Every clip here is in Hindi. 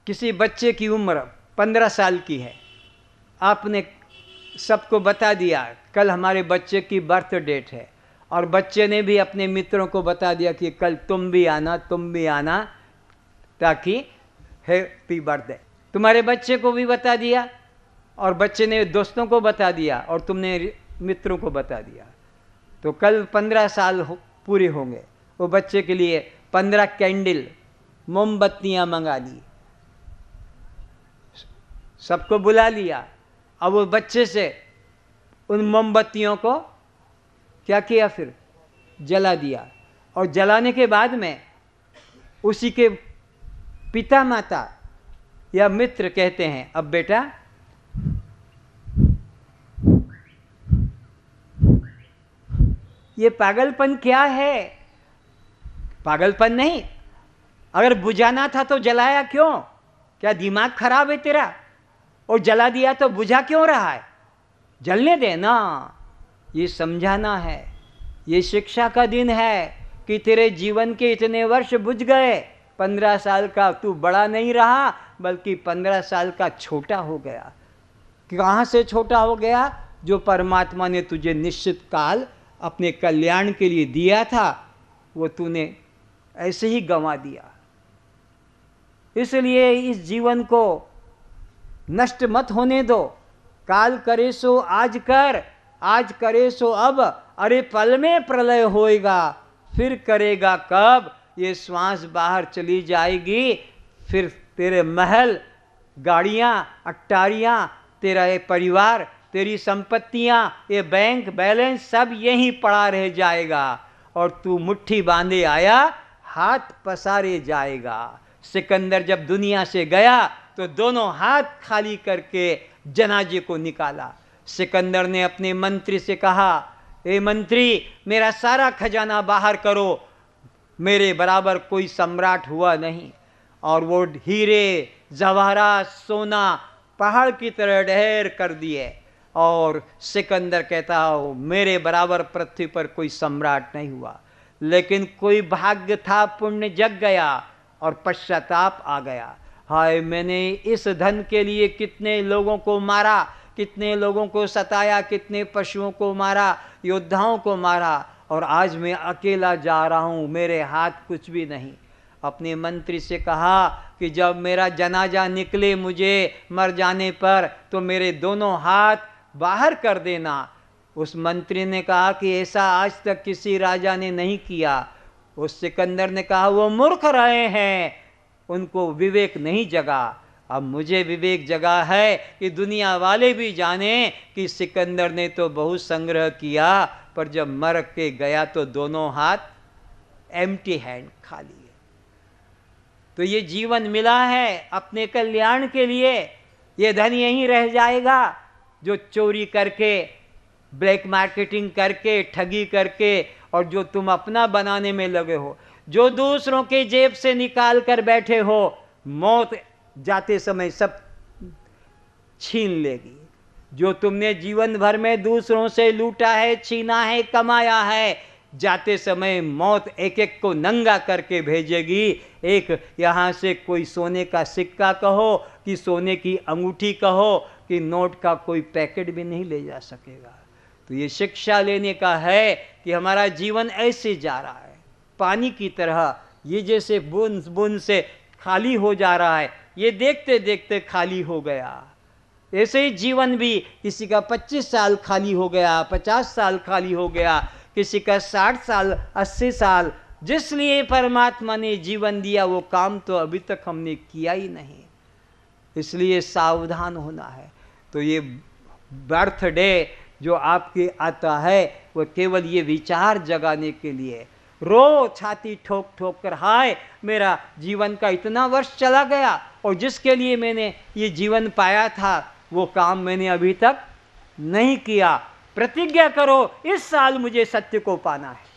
किसी बच्चे की उम्र 15 साल की है, आपने सबको बता दिया कल हमारे बच्चे की बर्थ डेट है, और बच्चे ने भी अपने मित्रों को बता दिया कि कल तुम भी आना, ताकि हैप्पी बर्थडे। तुम्हारे बच्चे को भी बता दिया, और बच्चे ने दोस्तों को बता दिया, और तुमने मित्रों को बता दिया। तो कल 15 साल पूरे होंगे। वो बच्चे के लिए 15 कैंडल, मोमबत्तियां मंगा दी, सबको बुला लिया। अब वो बच्चे से उन मोमबत्तियों को क्या किया, फिर जला दिया। और जलाने के बाद में उसी के पिता माता या मित्र कहते हैं, अब बेटा ये पागलपन क्या है? पागलपन नहीं, अगर बुझाना था तो जलाया क्यों? क्या दिमाग खराब है तेरा? और जला दिया तो बुझा क्यों रहा है? जलने दे ना। ये समझाना है, ये शिक्षा का दिन है कि तेरे जीवन के इतने वर्ष बुझ गए। 15 साल का तू बड़ा नहीं रहा, बल्कि 15 साल का छोटा हो गया। कहाँ से छोटा हो गया? जो परमात्मा ने तुझे निश्चित काल अपने कल्याण के लिए दिया था, वो तूने ऐसे ही गंवा दिया। इसलिए इस जीवन को नष्ट मत होने दो। काल करे सो आज कर, आज करे सो अब, अरे पल में प्रलय होएगा, फिर करेगा कब? ये श्वास बाहर चली जाएगी, फिर तेरे महल, गाड़ियाँ, अट्टारियाँ, तेरा ये परिवार, तेरी संपत्तियाँ, ये बैंक बैलेंस सब यहीं पड़ा रह जाएगा, और तू मुट्ठी बांधे आया, हाथ पसारे जाएगा। सिकंदर जब दुनिया से गया तो दोनों हाथ खाली करके जनाजे को निकाला। सिकंदर ने अपने मंत्री से कहा, ए मंत्री, मेरा सारा खजाना बाहर करो, मेरे बराबर कोई सम्राट हुआ नहीं। और वो हीरे जवाहरात सोना पहाड़ की तरह ढेर कर दिए। और सिकंदर कहता हो, मेरे बराबर पृथ्वी पर कोई सम्राट नहीं हुआ। लेकिन कोई भाग्य था, पुण्य जग गया और पश्चाताप आ गया। हाय, मैंने इस धन के लिए कितने लोगों को मारा, कितने लोगों को सताया, कितने पशुओं को मारा, योद्धाओं को मारा, और आज मैं अकेला जा रहा हूँ, मेरे हाथ कुछ भी नहीं। अपने मंत्री से कहा कि जब मेरा जनाजा निकले मुझे मर जाने पर, तो मेरे दोनों हाथ बाहर कर देना। उस मंत्री ने कहा कि ऐसा आज तक किसी राजा ने नहीं किया। उस सिकंदर ने कहा, वो मूर्ख रहे हैं, उनको विवेक नहीं जगा। अब मुझे विवेक जगा है कि दुनिया वाले भी जाने कि सिकंदर ने तो बहुत संग्रह किया, पर जब मर के गया तो दोनों हाथ एम्प्टी हैंड, खाली है। तो ये जीवन मिला है अपने कल्याण के लिए। ये धन यहीं रह जाएगा जो चोरी करके, ब्लैक मार्केटिंग करके, ठगी करके, और जो तुम अपना बनाने में लगे हो, जो दूसरों के जेब से निकाल कर बैठे हो, मौत जाते समय सब छीन लेगी। जो तुमने जीवन भर में दूसरों से लूटा है, छीना है, कमाया है, जाते समय मौत एक एक को नंगा करके भेजेगी। एक यहाँ से कोई सोने का सिक्का कहो कि सोने की अंगूठी कहो कि नोट का कोई पैकेट भी नहीं ले जा सकेगा। तो ये शिक्षा लेने का है कि हमारा जीवन ऐसे जा रहा है, पानी की तरह। ये जैसे बूंद बूंद से खाली हो जा रहा है, ये देखते देखते खाली हो गया। ऐसे ही जीवन भी, किसी का 25 साल खाली हो गया, 50 साल खाली हो गया, किसी का 60 साल, 80 साल। जिस लिए परमात्मा ने जीवन दिया वो काम तो अभी तक हमने किया ही नहीं, इसलिए सावधान होना है। तो ये बर्थडे जो आपके आता है, वो केवल ये विचार जगाने के लिए। रो छाती ठोक ठोक कर, हाय मेरा जीवन का इतना वर्ष चला गया, और जिसके लिए मैंने ये जीवन पाया था वो काम मैंने अभी तक नहीं किया। प्रतिज्ञा करो, इस साल मुझे सत्य को पाना है,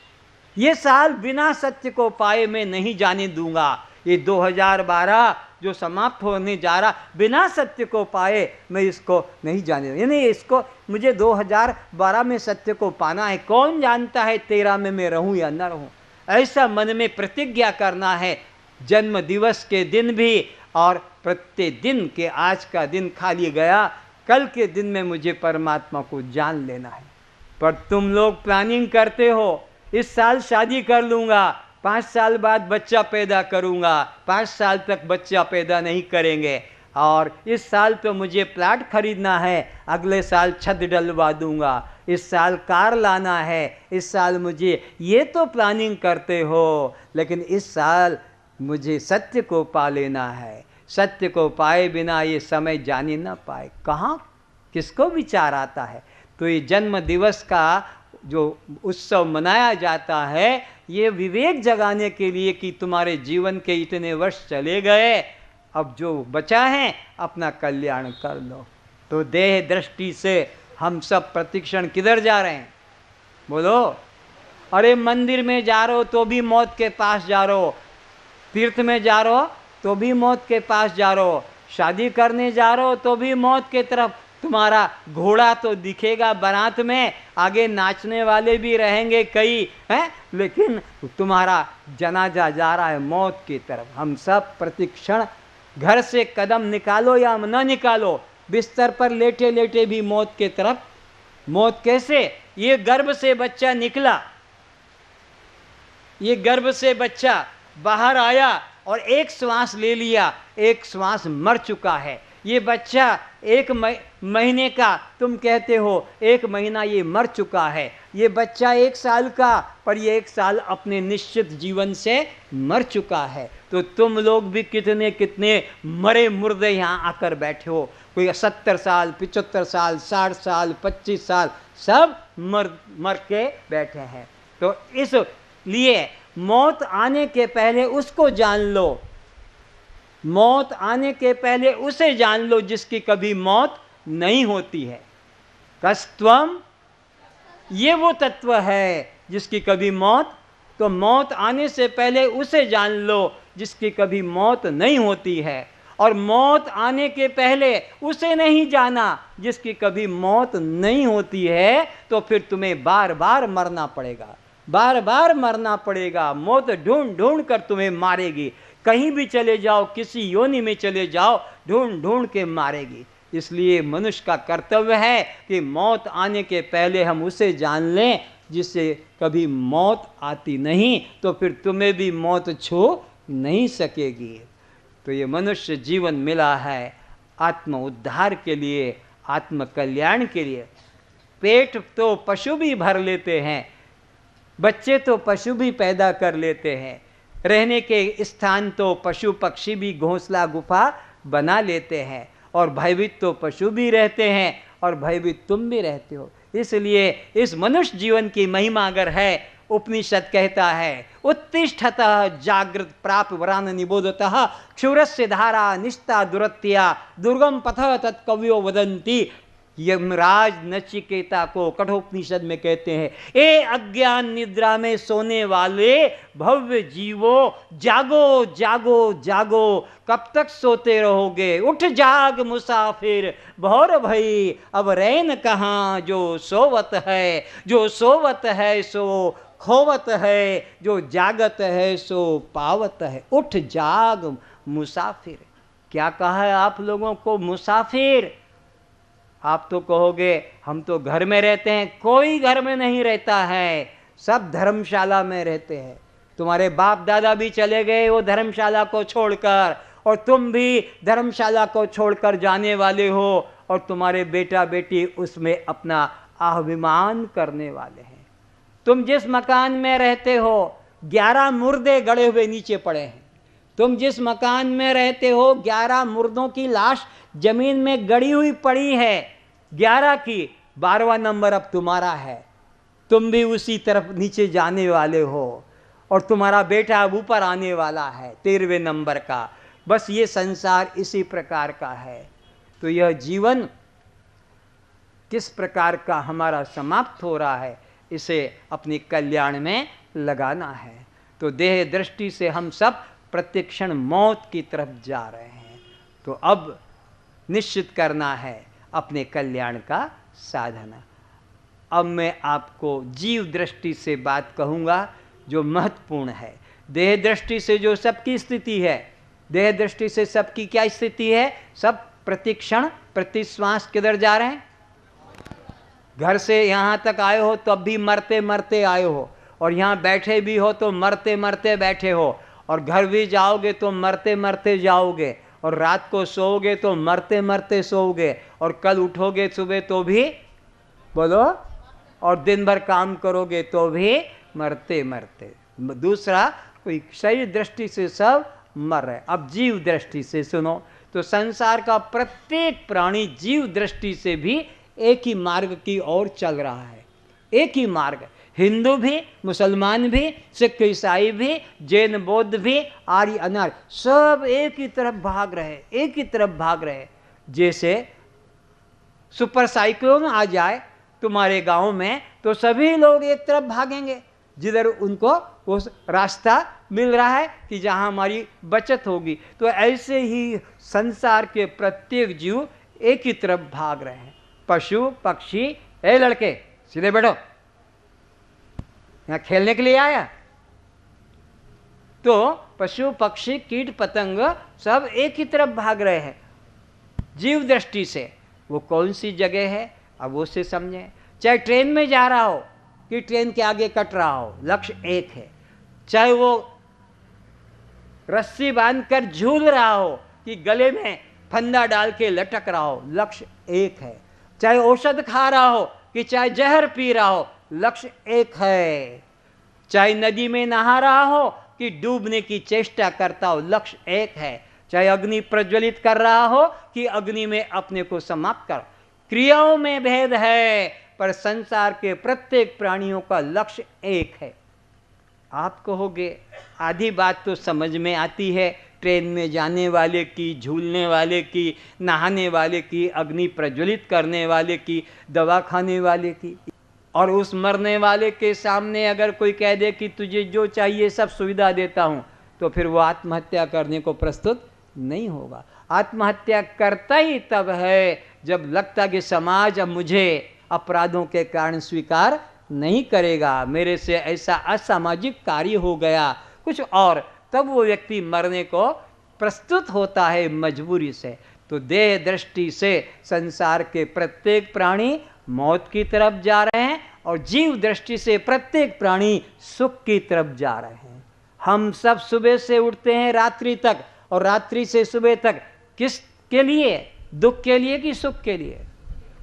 ये साल बिना सत्य को पाए मैं नहीं जाने दूंगा। ये 2012 जो समाप्त होने जा रहा, बिना सत्य को पाए मैं इसको नहीं जाने दूंगा। यानी इसको मुझे 2012 में सत्य को पाना है। कौन जानता है 13 में मैं रहूं या न रहूं। ऐसा मन में प्रतिज्ञा करना है। जन्म दिवस के दिन भी और प्रत्येक दिन के आज का दिन खाली गया, कल के दिन में मुझे परमात्मा को जान लेना है। पर तुम लोग प्लानिंग करते हो, इस साल शादी कर लूँगा, 5 साल बाद बच्चा पैदा करूँगा, 5 साल तक बच्चा पैदा नहीं करेंगे, और इस साल तो मुझे प्लाट खरीदना है, अगले साल छत डलवा दूँगा, इस साल कार लाना है, इस साल मुझे, ये तो प्लानिंग करते हो, लेकिन इस साल मुझे सत्य को पा लेना है। सत्य को पाए बिना ये समय जाने ना पाए। कहाँ किसको विचार आता है? तो ये जन्म दिवस का जो उत्सव मनाया जाता है, ये विवेक जगाने के लिए कि तुम्हारे जीवन के इतने वर्ष चले गए, अब जो बचा है अपना कल्याण कर लो। तो देह दृष्टि से हम सब प्रतिक्षण किधर जा रहे हैं? बोलो। अरे मंदिर में जा रहे हो तो भी मौत के पास जा रहे हो, तीर्थ में जा रहे हो तो भी मौत के पास जा रहे हो, शादी करने जा रहे हो तो भी मौत के तरफ। तुम्हारा घोड़ा तो दिखेगा बारात में, आगे नाचने वाले भी रहेंगे कई हैं, लेकिन तुम्हारा जनाजा जा रहा है मौत की तरफ। हम सब प्रतिक्षण घर से कदम निकालो या न निकालो, बिस्तर पर लेटे लेटे भी मौत के तरफ। मौत कैसे? ये गर्भ से बच्चा निकला, ये गर्भ से बच्चा बाहर आया और एक श्वास ले लिया, एक श्वास मर चुका है। ये बच्चा 1 महीने का, तुम कहते हो 1 महीना ये मर चुका है। ये बच्चा 1 साल का, पर ये 1 साल अपने निश्चित जीवन से मर चुका है। तो तुम लोग भी कितने कितने मरे मुर्दे यहाँ आकर बैठे हो। कोई 70 साल, 75 साल, 60 साल, 25 साल, सब मर के बैठे हैं। तो इसलिए मौत आने के पहले उसको जान लो, मौत आने के पहले उसे जान लो जिसकी कभी मौत नहीं होती है। कस्त्वम, ये वो तत्व है जिसकी कभी मौत, तो मौत आने से पहले उसे जान लो जिसकी कभी मौत नहीं होती है। और मौत आने के पहले उसे नहीं जाना जिसकी कभी मौत नहीं होती है, तो फिर तुम्हें बार बार मरना पड़ेगा, बार बार मरना पड़ेगा। मौत ढूंढ ढूंढ कर तुम्हें मारेगी, कहीं भी चले जाओ, किसी योनि में चले जाओ, ढूंढ ढूंढ के मारेगी। इसलिए मनुष्य का कर्तव्य है कि मौत आने के पहले हम उसे जान लें जिससे कभी मौत आती नहीं, तो फिर तुम्हें भी मौत छू नहीं सकेगी। तो ये मनुष्य जीवन मिला है आत्म उद्धार के लिए, आत्म कल्याण के लिए। पेट तो पशु भी भर लेते हैं, बच्चे तो पशु भी पैदा कर लेते हैं, रहने के स्थान तो पशु पक्षी भी घोंसला गुफा बना लेते हैं, और भयभीत तो पशु भी रहते हैं, और भयभीत तुम भी रहते हो। इसलिए इस मनुष्य जीवन की महिमा अगर है, उपनिषद कहता है उत्तिष्ठतः जागृत प्राप वरान निबोधतः क्षुरस्य धारा निष्ठा दुरत्या दुर्गम पथ तत्कव्यो वदंती। यमराज नचिकेता को कठोपनिषद में कहते हैं, ए अज्ञान निद्रा में सोने वाले भव्य जीवो, जागो जागो जागो, कब तक सोते रहोगे? उठ जाग मुसाफिर, भौर भई अब रैन कहाँ, जो सोवत है, जो सोवत है सो खोवत है, जो जागत है सो पावत है। उठ जाग मुसाफिर। क्या कहा है आप लोगों को? मुसाफिर। आप तो कहोगे हम तो घर में रहते हैं। कोई घर में नहीं रहता है, सब धर्मशाला में रहते हैं। तुम्हारे बाप दादा भी चले गए वो धर्मशाला को छोड़कर, और तुम भी धर्मशाला को छोड़कर जाने वाले हो, और तुम्हारे बेटा बेटी उसमें अपना अभिमान करने वाले हैं। तुम जिस मकान में रहते हो 11 मुर्दे गड़े हुए नीचे पड़े हैं। तुम जिस मकान में रहते हो 11 मुर्दों की लाश जमीन में गड़ी हुई पड़ी है, 11 की, 12वां नंबर अब तुम्हारा है। तुम भी उसी तरफ नीचे जाने वाले हो, और तुम्हारा बेटा अब ऊपर आने वाला है 13वें नंबर का। बस ये संसार इसी प्रकार का है। तो यह जीवन किस प्रकार का हमारा समाप्त हो रहा है, इसे अपने कल्याण में लगाना है। तो देह दृष्टि से हम सब प्रतिक्षण मौत की तरफ जा रहे हैं। तो अब निश्चित करना है अपने कल्याण का साधन। अब मैं आपको जीव दृष्टि से बात कहूँगा जो महत्वपूर्ण है। देह दृष्टि से जो सबकी स्थिति है, देह दृष्टि से सबकी क्या स्थिति है? सब प्रतिक्षण प्रति श्वास किधर जा रहे हैं? घर से यहाँ तक आए हो तो अब भी मरते मरते आए हो, और यहाँ बैठे भी हो तो मरते मरते बैठे हो, और घर भी जाओगे तो मरते मरते जाओगे, और रात को सोओगे तो मरते मरते सोओगे, और कल उठोगे सुबह तो भी बोलो, और दिन भर काम करोगे तो भी मरते मरते। दूसरा, कोई शरीर दृष्टि से सब मर रहे। अब जीव दृष्टि से सुनो तो संसार का प्रत्येक प्राणी जीव दृष्टि से भी एक ही मार्ग की ओर चल रहा है। एक ही मार्ग, हिंदू भी, मुसलमान भी, सिख ईसाई भी, जैन बौद्ध भी, आर्य अनार्य, सब एक ही तरफ भाग रहे, एक ही तरफ भाग रहे। जैसे सुपर साइक्लोन आ जाए तुम्हारे गांव में तो सभी लोग एक तरफ भागेंगे, जिधर उनको वो रास्ता मिल रहा है कि जहां हमारी बचत होगी। तो ऐसे ही संसार के प्रत्येक जीव एक ही तरफ भाग रहे हैं। पशु पक्षी, ए लड़के सीधे बैठो, यहाँ खेलने के लिए आया? तो पशु पक्षी कीट पतंग सब एक ही तरफ भाग रहे हैं जीव दृष्टि से। वो कौन सी जगह है अब वो से समझें। चाहे ट्रेन में जा रहा हो कि ट्रेन के आगे कट रहा हो, लक्ष्य एक है। चाहे वो रस्सी बांधकर झूल रहा हो कि गले में फंदा डाल के लटक रहा हो, लक्ष्य एक है। चाहे औषध खा रहा हो कि चाहे जहर पी रहा हो, लक्ष्य एक है। चाहे नदी में नहा रहा हो कि डूबने की चेष्टा करता हो, लक्ष्य एक है। चाहे अग्नि प्रज्वलित कर रहा हो कि अग्नि में अपने को समाप्त कर, क्रियाओं में भेद है पर संसार के प्रत्येक प्राणियों का लक्ष्य एक है। आप कहोगे आधी बात तो समझ में आती है, ट्रेन में जाने वाले की, झूलने वाले की, नहाने वाले की, अग्नि प्रज्वलित करने वाले की, दवा खाने वाले की, और उस मरने वाले के सामने अगर कोई कह दे कि तुझे जो चाहिए सब सुविधा देता हूँ, तो फिर वो आत्महत्या करने को प्रस्तुत नहीं होगा। आत्महत्या करता ही तब है जब लगता कि समाज अब मुझे अपराधों के कारण स्वीकार नहीं करेगा, मेरे से ऐसा असामाजिक कार्य हो गया कुछ और, तब वो व्यक्ति मरने को प्रस्तुत होता है मजबूरी से। तो देह दृष्टि से संसार के प्रत्येक प्राणी मौत की तरफ जा रहे हैं, और जीव दृष्टि से प्रत्येक प्राणी सुख की तरफ जा रहे हैं। हम सब सुबह से उठते हैं रात्रि तक, और रात्रि से सुबह तक किस के लिए? दुख के लिए कि सुख के लिए?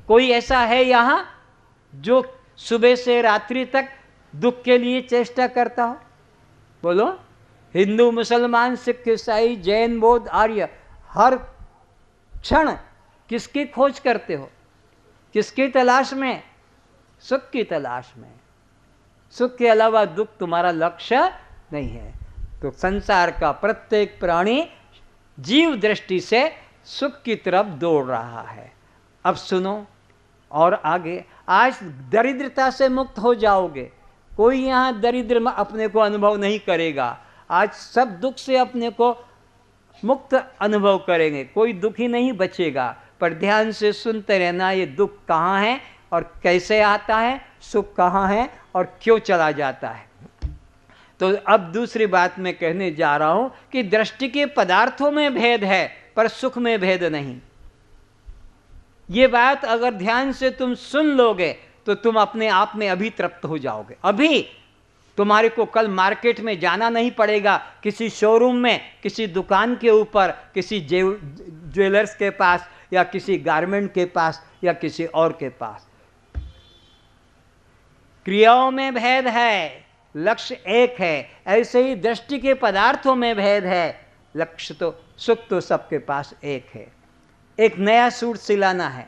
कोई ऐसा है यहाँ जो सुबह से रात्रि तक दुख के लिए चेष्टा करता हो? बोलो। हिंदू मुसलमान सिख ईसाई जैन बौद्ध आर्य हर क्षण किसकी खोज करते हो? किसकी तलाश में? सुख की तलाश में। सुख के अलावा दुख तुम्हारा लक्ष्य नहीं है। तो संसार का प्रत्येक प्राणी जीव दृष्टि से सुख की तरफ दौड़ रहा है। अब सुनो और आगे, आज दरिद्रता से मुक्त हो जाओगे। कोई यहाँ दरिद्र अपने को अनुभव नहीं करेगा। आज सब दुख से अपने को मुक्त अनुभव करेंगे, कोई दुखी नहीं बचेगा। पर ध्यान से सुनते रहना, ये दुख कहाँ है और कैसे आता है, सुख कहाँ है और क्यों चला जाता है। तो अब दूसरी बात मैं कहने जा रहा हूं कि दृष्टि के पदार्थों में भेद है पर सुख में भेद नहीं। ये बात अगर ध्यान से तुम सुन लोगे तो तुम अपने आप में अभी तृप्त हो जाओगे। अभी तुम्हारे को कल मार्केट में जाना नहीं पड़ेगा, किसी शोरूम में, किसी दुकान के ऊपर, किसी ज्वेलर्स के पास या किसी गारमेंट के पास या किसी और के पास। क्रियाओं में भेद है, लक्ष्य एक है। ऐसे ही दृष्टि के पदार्थों में भेद है, लक्ष्य तो सुख तो सबके पास एक है। एक नया सूट सिलाना है,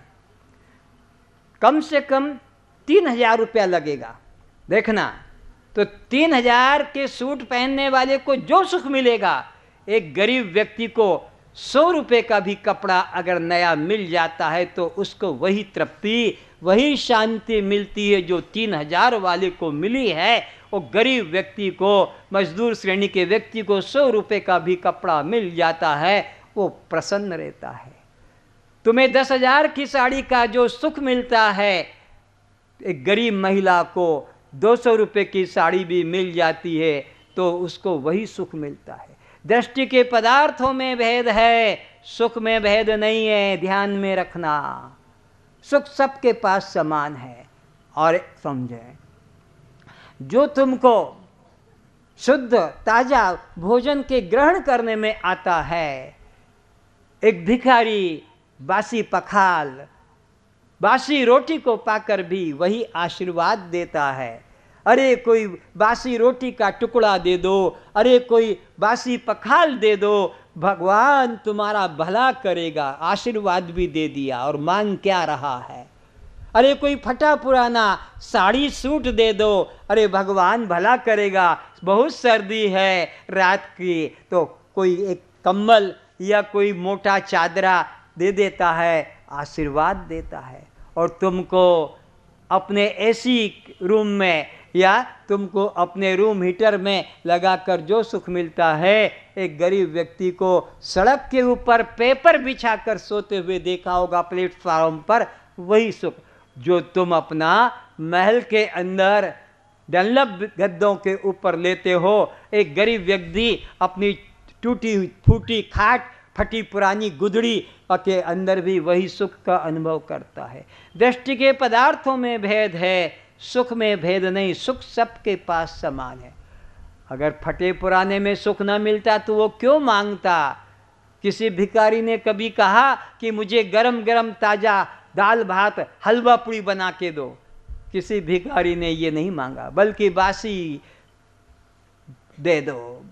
कम से कम 3000 रुपया लगेगा। देखना तो 3000 के सूट पहनने वाले को जो सुख मिलेगा, एक गरीब व्यक्ति को 100 रुपये का भी कपड़ा अगर नया मिल जाता है तो उसको वही तृप्ति, वही शांति मिलती है जो 3000 वाले को मिली है। वो गरीब व्यक्ति को, मजदूर श्रेणी के व्यक्ति को 100 रुपये का भी कपड़ा मिल जाता है, वो प्रसन्न रहता है। तुम्हें 10,000 की साड़ी का जो सुख मिलता है, एक गरीब महिला को 200 रुपये की साड़ी भी मिल जाती है तो उसको वही सुख मिलता है। दृष्टि के पदार्थों में भेद है, सुख में भेद नहीं है, ध्यान में रखना। सुख सबके पास समान है। और समझें, जो तुमको शुद्ध ताजा भोजन के ग्रहण करने में आता है, एक भिखारी बासी पखाल बासी रोटी को पाकर भी वही आशीर्वाद देता है। अरे कोई बासी रोटी का टुकड़ा दे दो, अरे कोई बासी पखाल दे दो, भगवान तुम्हारा भला करेगा, आशीर्वाद भी दे दिया और मांग क्या रहा है। अरे कोई फटा पुराना साड़ी सूट दे दो, अरे भगवान भला करेगा, बहुत सर्दी है रात की, तो कोई एक कंबल या कोई मोटा चादरा दे देता है, आशीर्वाद देता है। और तुमको अपने एसी रूम में या तुमको अपने रूम हीटर में लगाकर जो सुख मिलता है, एक गरीब व्यक्ति को सड़क के ऊपर पेपर बिछाकर सोते हुए देखा होगा प्लेटफॉर्म पर, वही सुख जो तुम अपना महल के अंदर डनलप गद्दों के ऊपर लेते हो, एक गरीब व्यक्ति अपनी टूटी फूटी खाट, फटी पुरानी गुदड़ी के अंदर भी वही सुख का अनुभव करता है। दृष्टि के पदार्थों में भेद है, सुख में भेद नहीं, सुख सबके पास समान है। अगर फटे पुराने में सुख न मिलता तो वो क्यों मांगता? किसी भिखारी ने कभी कहा कि मुझे गरम गरम ताजा दाल भात हलवा पूड़ी बना के दो, किसी भिखारी ने ये नहीं मांगा, बल्कि बासी दे दो,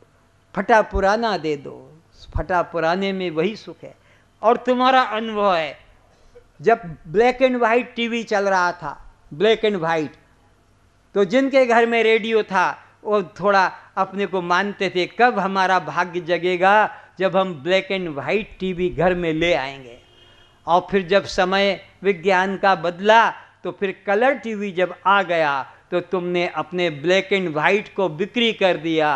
फटा पुराना दे दो। फटा पुराने में वही सुख है। और तुम्हारा अनुभव है, जब ब्लैक एंड वाइट टीवी चल रहा था, ब्लैक एंड वाइट, तो जिनके घर में रेडियो था वो थोड़ा अपने को मानते थे, कब हमारा भाग्य जगेगा जब हम ब्लैक एंड वाइट टीवी घर में ले आएंगे। और फिर जब समय विज्ञान का बदला तो फिर कलर टीवी जब आ गया तो तुमने अपने ब्लैक एंड वाइट को बिक्री कर दिया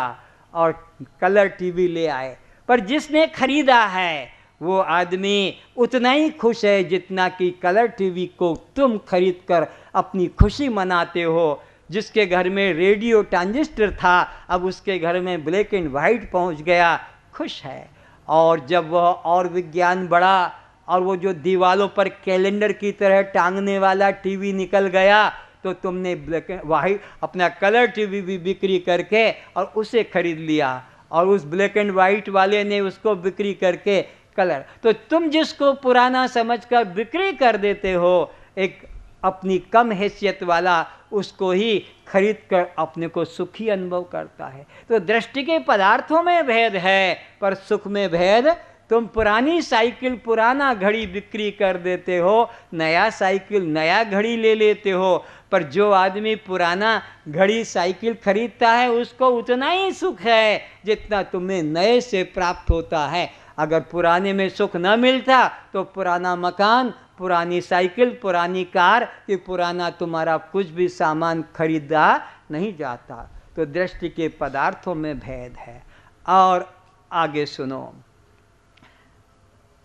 और कलर टीवी ले आए। पर जिसने खरीदा है वो आदमी उतना ही खुश है जितना कि कलर टीवी को तुम खरीद कर अपनी खुशी मनाते हो। जिसके घर में रेडियो ट्रांजिस्टर था, अब उसके घर में ब्लैक एंड वाइट पहुंच गया, खुश है। और जब वह और विज्ञान बढ़ा और वो जो दीवालों पर कैलेंडर की तरह टांगने वाला टीवी निकल गया, तो तुमने ब्लैक एंड वाइट अपना कलर टीवी भी बिक्री करके और उसे खरीद लिया, और उस ब्लैक एंड वाइट वाले ने उसको बिक्री करके कलर। तो तुम जिसको पुराना समझकर बिक्री कर देते हो, एक अपनी कम हैसियत वाला उसको ही खरीद कर अपने को सुखी अनुभव करता है। तो दृष्टि के पदार्थों में भेद है पर सुख में भेद। तुम पुरानी साइकिल पुराना घड़ी बिक्री कर देते हो, नया साइकिल नया घड़ी ले लेते हो, पर जो आदमी पुराना घड़ी साइकिल खरीदता है उसको उतना ही सुख है जितना तुम्हें नए से प्राप्त होता है। अगर पुराने में सुख न मिलता तो पुराना मकान, पुरानी साइकिल, पुरानी कार, कि पुराना तुम्हारा कुछ भी सामान खरीदा नहीं जाता। तो दृष्टि के पदार्थों में भेद है। और आगे सुनो,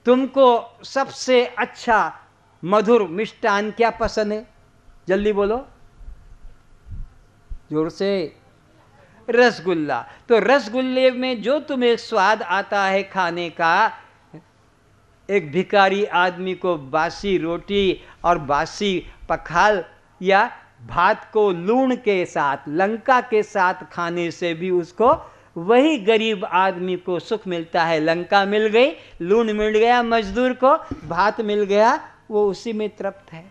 तुमको सबसे अच्छा मधुर मिष्टान क्या पसंद है? जल्दी बोलो, जोर से। रसगुल्ला। तो रसगुल्ले में जो तुम्हें स्वाद आता है खाने का, एक भिखारी आदमी को बासी रोटी और बासी पखाल या भात को लूण के साथ, लंका के साथ खाने से भी उसको वही गरीब आदमी को सुख मिलता है। लंका मिल गई, लूण मिल गया मजदूर को, भात मिल गया, वो उसी में तृप्त है।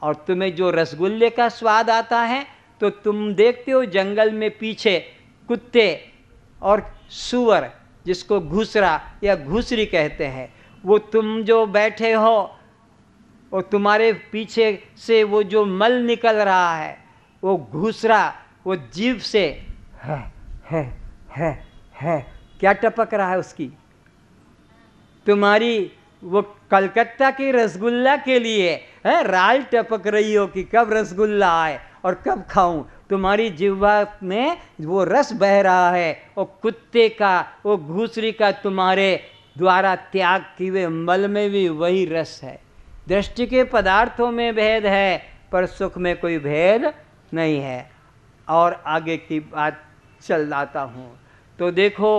और तुम्हें जो रसगुल्ले का स्वाद आता है, तो तुम देखते हो जंगल में पीछे कुत्ते और सूअर, जिसको घुसरा या घुसरी कहते हैं, वो तुम जो बैठे हो और तुम्हारे पीछे से वो जो मल निकल रहा है, वो घुसरा, वो जीभ से है क्या टपक रहा है उसकी, तुम्हारी वो कलकत्ता की रसगुल्ला के लिए है राल टपक रही हो कि कब रसगुल्ला आए और कब खाऊं। तुम्हारी जिह्वा में वो रस बह रहा है, वो कुत्ते का, वो घुसरी का तुम्हारे द्वारा त्याग किए मल में भी वही रस है। दृष्टि के पदार्थों में भेद है पर सुख में कोई भेद नहीं है। और आगे की बात चल लाता हूँ। तो देखो,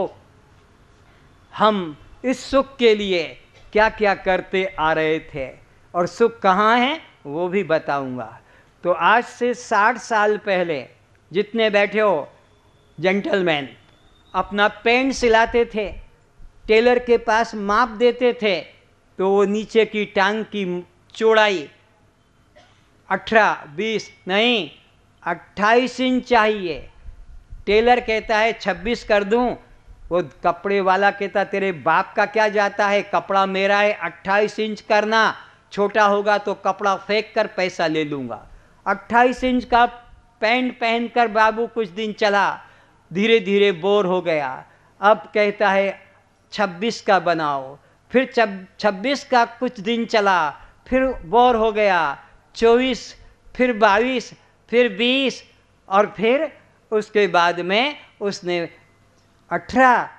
हम इस सुख के लिए क्या क्या करते आ रहे थे और सुख कहाँ है वो भी बताऊंगा। तो आज से 60 साल पहले जितने बैठे हो जेंटलमैन अपना पैंट सिलाते थे, टेलर के पास माप देते थे तो वो नीचे की टांग की चौड़ाई 18, 20 नहीं 28 इंच चाहिए। टेलर कहता है 26 कर दूं, वो कपड़े वाला कहता तेरे बाप का क्या जाता है, कपड़ा मेरा है, 28 इंच करना, छोटा होगा तो कपड़ा फेंक कर पैसा ले लूँगा। 28 इंच का पैंट पहनकर बाबू कुछ दिन चला, धीरे धीरे बोर हो गया। अब कहता है 26 का बनाओ, फिर 26 का कुछ दिन चला, फिर बोर हो गया, 24, फिर 22, फिर 20 और फिर उसके बाद में उसने 18,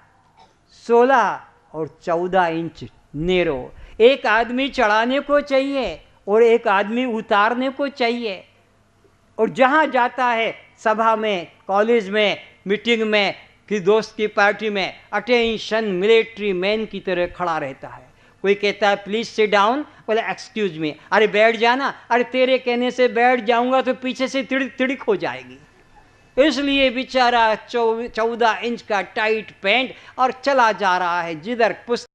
16 और 14 इंच नेरो। एक आदमी चढ़ाने को चाहिए और एक आदमी उतारने को चाहिए। और जहाँ जाता है सभा में, कॉलेज में, मीटिंग में कि दोस्त की पार्टी में, अटेंशन मिलिट्री मैन की तरह खड़ा रहता है। कोई कहता है प्लीज सिट डाउन, बोले एक्सक्यूज मी, अरे बैठ जाना, अरे तेरे कहने से बैठ जाऊंगा तो पीछे से तिड़क तिड़क हो जाएगी। इसलिए बेचारा 14 इंच का टाइट पैंट और चला जा रहा है जिधर पुस्तक